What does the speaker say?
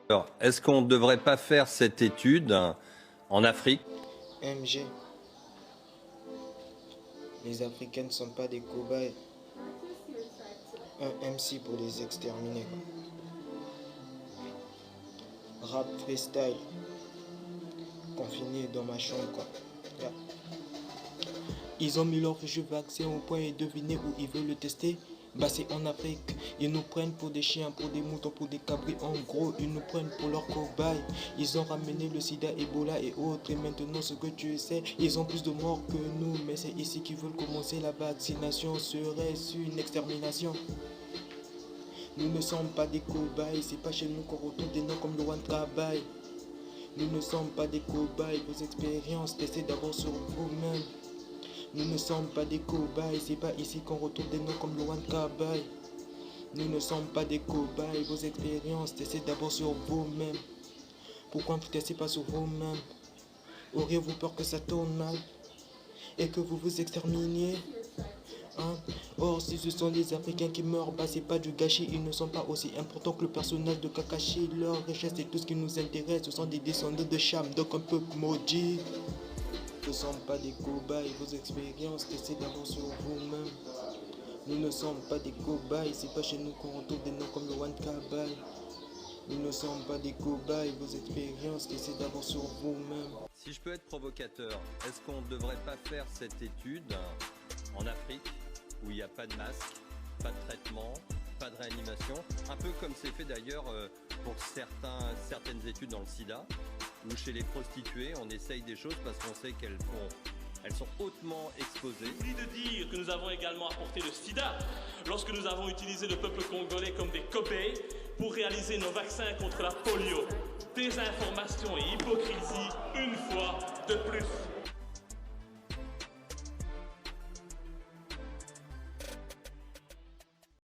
Alors, est-ce qu'on ne devrait pas faire cette étude en Afrique? MG, les Africains ne sont pas des cobayes. Un MC pour les exterminer. Rap freestyle, confiné dans ma chambre quoi. Yeah. Ils ont mis leur jeu vaccin au point et devinez où ils veulent le tester. Bah c'est en Afrique, ils nous prennent pour des chiens, pour des moutons, pour des cabris. En gros, ils nous prennent pour leurs cobayes. Ils ont ramené le sida, Ebola et autres. Et maintenant ce que tu sais, ils ont plus de morts que nous. Mais c'est ici qu'ils veulent commencer la vaccination. Serait-ce une extermination? Nous ne sommes pas des cobayes, c'est pas chez nous qu'on retourne des noms comme Loan Travail. Nous ne sommes pas des cobayes, vos expériences, testez d'abord sur vous-même. Nous ne sommes pas des cobayes, c'est pas ici qu'on retourne des noms comme Loan Travail. Nous ne sommes pas des cobayes, vos expériences, testez d'abord sur vous-même. Pourquoi ne vous testez pas sur vous-même? Auriez-vous peur que ça tourne mal et que vous vous exterminiez? Or, si ce sont les Africains qui meurent, bah c'est pas du gâchis, ils ne sont pas aussi importants que le personnage de Kakashi. Leur richesse et tout ce qui nous intéresse, ce sont des descendants de Cham, donc un peu maudits. Nous ne sommes pas des cobayes, vos expériences, testez d'abord sur vous-même. Nous ne sommes pas des cobayes, c'est pas chez nous qu'on retrouve des noms comme le One Kabay. Nous ne sommes pas des cobayes, vos expériences, testez d'abord sur vous-même. Si je peux être provocateur, est-ce qu'on ne devrait pas faire cette étude en Afrique où il n'y a pas de masque, pas de traitement, pas de réanimation, un peu comme c'est fait d'ailleurs pour certaines études dans le sida, où chez les prostituées on essaye des choses parce qu'on sait qu'elles sont hautement exposées. Oublie de dire que nous avons également apporté le sida lorsque nous avons utilisé le peuple congolais comme des cobayes pour réaliser nos vaccins contre la polio. Désinformation et hypocrisie, une fois.